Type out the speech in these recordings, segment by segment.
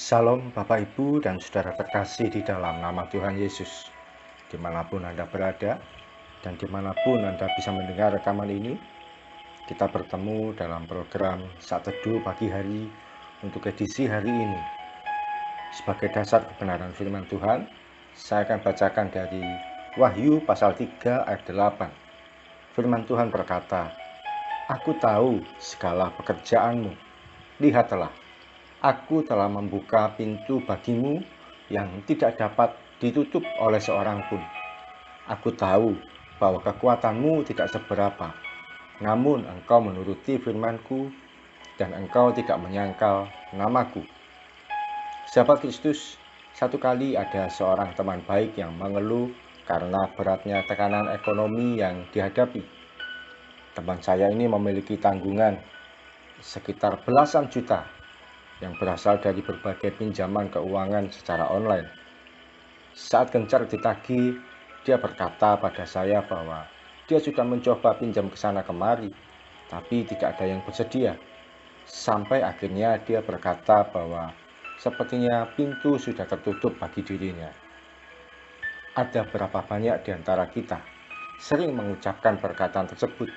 Salam Bapak Ibu dan Saudara terkasih di dalam nama Tuhan Yesus. Dimanapun Anda berada dan dimanapun Anda bisa mendengar rekaman ini, kita bertemu dalam program Saat Teduh Pagi Hari untuk edisi hari ini. Sebagai dasar kebenaran firman Tuhan, saya akan bacakan dari Wahyu pasal 3 ayat 8. Firman Tuhan berkata, "Aku tahu segala pekerjaanmu. Lihatlah, Aku telah membuka pintu bagimu yang tidak dapat ditutup oleh seorang pun. Aku tahu bahwa kekuatanmu tidak seberapa, namun engkau menuruti firman-Ku dan engkau tidak menyangkal namaku." Sahabat Kristus, satu kali ada seorang teman baik yang mengeluh karena beratnya tekanan ekonomi yang dihadapi. Teman saya ini memiliki tanggungan sekitar belasan juta yang berasal dari berbagai pinjaman keuangan secara online. Saat gencar ditagih, dia berkata pada saya bahwa dia sudah mencoba pinjam ke sana kemari, tapi tidak ada yang bersedia. Sampai akhirnya dia berkata bahwa sepertinya pintu sudah tertutup bagi dirinya. Ada berapa banyak di antara kita sering mengucapkan perkataan tersebut?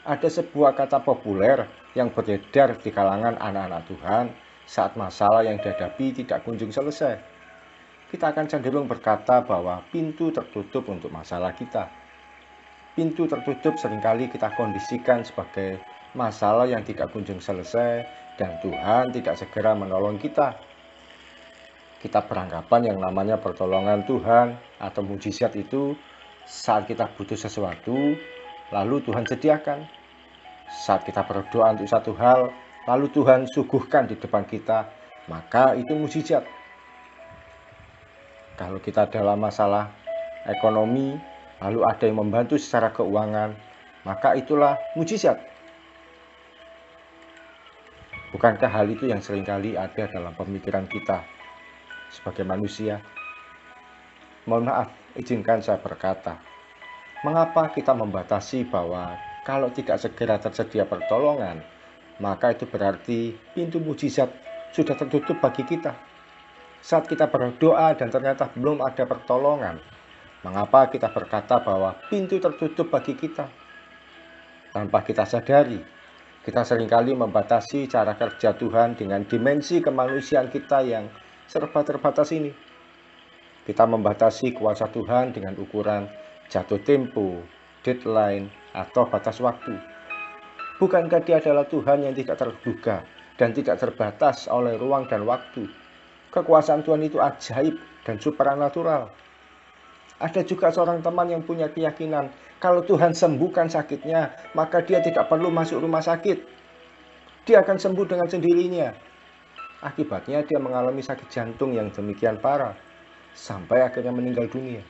Ada sebuah kata populer yang beredar di kalangan anak-anak Tuhan saat masalah yang dihadapi tidak kunjung selesai. Kita akan cenderung berkata bahwa pintu tertutup untuk masalah kita. Pintu tertutup seringkali kita kondisikan sebagai masalah yang tidak kunjung selesai dan Tuhan tidak segera menolong kita. Kita beranggapan yang namanya pertolongan Tuhan atau mujizat itu saat kita butuh sesuatu, lalu Tuhan sediakan. Saat kita berdoa untuk satu hal, lalu Tuhan suguhkan di depan kita, maka itu mujizat. Kalau kita dalam masalah ekonomi, lalu ada yang membantu secara keuangan, maka itulah mujizat. Bukankah hal itu yang seringkali ada dalam pemikiran kita sebagai manusia? Mohon maaf, izinkan saya berkata, mengapa kita membatasi bahwa kalau tidak segera tersedia pertolongan, maka itu berarti pintu mujizat sudah tertutup bagi kita. Saat kita berdoa dan ternyata belum ada pertolongan, mengapa kita berkata bahwa pintu tertutup bagi kita? Tanpa kita sadari, kita seringkali membatasi cara kerja Tuhan dengan dimensi kemanusiaan kita yang serba terbatas ini. Kita membatasi kuasa Tuhan dengan ukuran jatuh tempo, deadline, atau batas waktu. Bukankah Dia adalah Tuhan yang tidak terduga dan tidak terbatas oleh ruang dan waktu? Kekuasaan Tuhan itu ajaib dan supranatural. Ada juga seorang teman yang punya keyakinan kalau Tuhan sembuhkan sakitnya, maka dia tidak perlu masuk rumah sakit. Dia akan sembuh dengan sendirinya. Akibatnya dia mengalami sakit jantung yang demikian parah, sampai akhirnya meninggal dunia.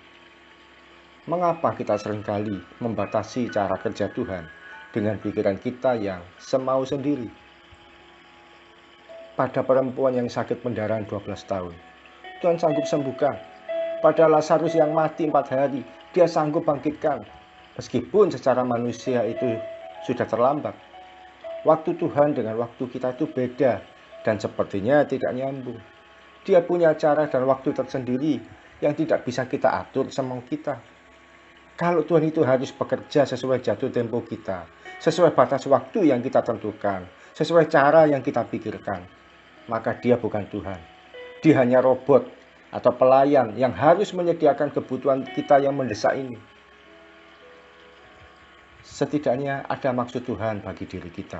Mengapa kita seringkali membatasi cara kerja Tuhan dengan pikiran kita yang semau sendiri? Pada perempuan yang sakit pendarahan 12 tahun, Tuhan sanggup sembuhkan. Pada Lazarus yang mati 4 hari, Dia sanggup bangkitkan. Meskipun secara manusia itu sudah terlambat. Waktu Tuhan dengan waktu kita itu beda dan sepertinya tidak nyambung. Dia punya cara dan waktu tersendiri yang tidak bisa kita atur semau kita. Kalau Tuhan itu harus bekerja sesuai jatuh tempo kita, sesuai batas waktu yang kita tentukan, sesuai cara yang kita pikirkan, maka Dia bukan Tuhan. Dia hanya robot atau pelayan yang harus menyediakan kebutuhan kita yang mendesak ini. Setidaknya ada maksud Tuhan bagi diri kita.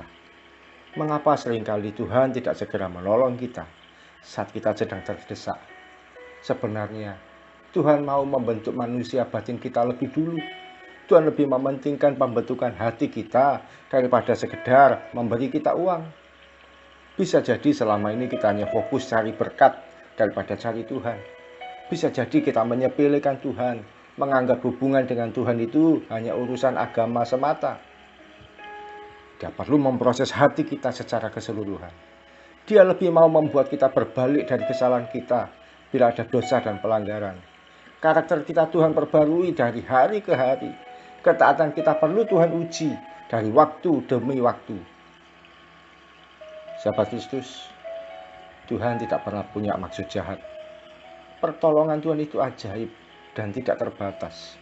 Mengapa seringkali Tuhan tidak segera menolong kita saat kita sedang terdesak? Sebenarnya Tuhan mau membentuk manusia batin kita lebih dulu. Tuhan lebih mementingkan pembentukan hati kita daripada sekedar memberi kita uang. Bisa jadi selama ini kita hanya fokus cari berkat daripada cari Tuhan. Bisa jadi kita menyepelekan Tuhan, menganggap hubungan dengan Tuhan itu hanya urusan agama semata. Dia perlu memproses hati kita secara keseluruhan. Dia lebih mau membuat kita berbalik dari kesalahan kita bila ada dosa dan pelanggaran. Karakter kita Tuhan perbarui dari hari ke hari. Ketaatan kita perlu Tuhan uji dari waktu demi waktu. Sahabat Kristus, Tuhan tidak pernah punya maksud jahat. Pertolongan Tuhan itu ajaib dan tidak terbatas.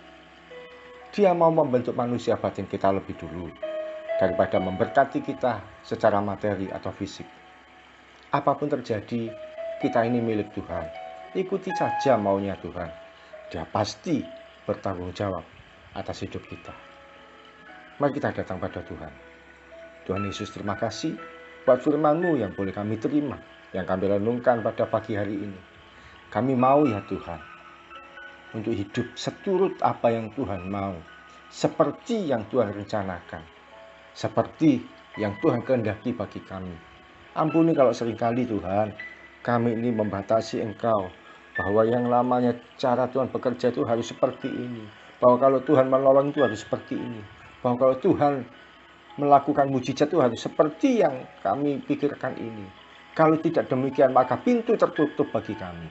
Dia mau membentuk manusia batin kita lebih dulu daripada memberkati kita secara materi atau fisik. Apapun terjadi, kita ini milik Tuhan. Ikuti saja maunya Tuhan. Dia pasti bertanggung jawab atas hidup kita. Mari kita datang pada Tuhan. Tuhan Yesus, terima kasih buat firman-Mu yang boleh kami terima, yang kami renungkan pada pagi hari ini. Kami mau ya Tuhan, untuk hidup seturut apa yang Tuhan mau, seperti yang Tuhan rencanakan, seperti yang Tuhan kehendaki bagi kami. Ampuni kalau seringkali Tuhan, kami ini membatasi Engkau, bahwa yang namanya cara Tuhan bekerja itu harus seperti ini, bahwa kalau Tuhan menolong itu harus seperti ini, bahwa kalau Tuhan melakukan mujizat itu harus seperti yang kami pikirkan ini. Kalau tidak demikian, maka pintu tertutup bagi kami.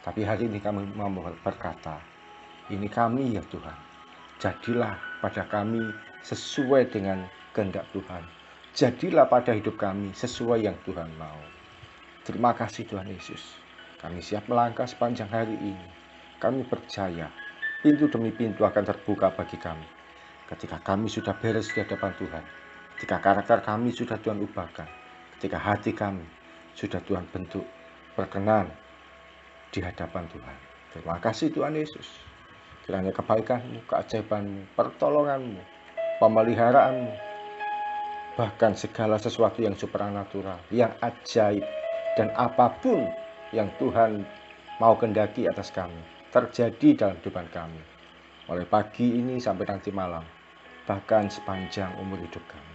Tapi hari ini kami mau berkata, ini kami ya Tuhan, jadilah pada kami sesuai dengan kehendak Tuhan. Jadilah pada hidup kami sesuai yang Tuhan mau. Terima kasih Tuhan Yesus. Kami siap melangkah sepanjang hari ini. Kami percaya pintu demi pintu akan terbuka bagi kami. Ketika kami sudah beres di hadapan Tuhan. Ketika karakter kami sudah Tuhan ubahkan. Ketika hati kami sudah Tuhan bentuk berkenan di hadapan Tuhan. Terima kasih Tuhan Yesus. Kiranya kebaikan-Mu, keajaiban-Mu, pertolongan-Mu, pemeliharaanmu, bahkan segala sesuatu yang supranatural, yang ajaib, dan apapun yang Tuhan mau kehendaki atas kami, terjadi dalam kehidupan kami, mulai pagi ini sampai nanti malam, bahkan sepanjang umur hidup kami.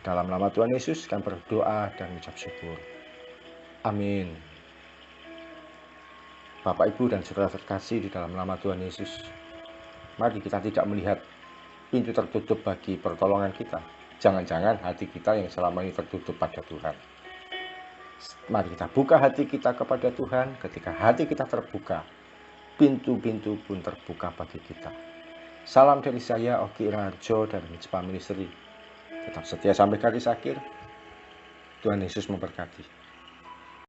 Dalam nama Tuhan Yesus kami berdoa dan mengucap syukur. Amin. Bapak, Ibu, dan saudara terkasih di dalam nama Tuhan Yesus, mari kita tidak melihat pintu tertutup bagi pertolongan kita. Jangan-jangan hati kita yang selama ini tertutup pada Tuhan. Mari kita buka hati kita kepada Tuhan. Ketika hati kita terbuka, pintu-pintu pun terbuka bagi kita. Salam dari saya, Oki Raharjo dari Mitspa Ministry. Tetap setia sampai garis akhir. Tuhan Yesus memberkati.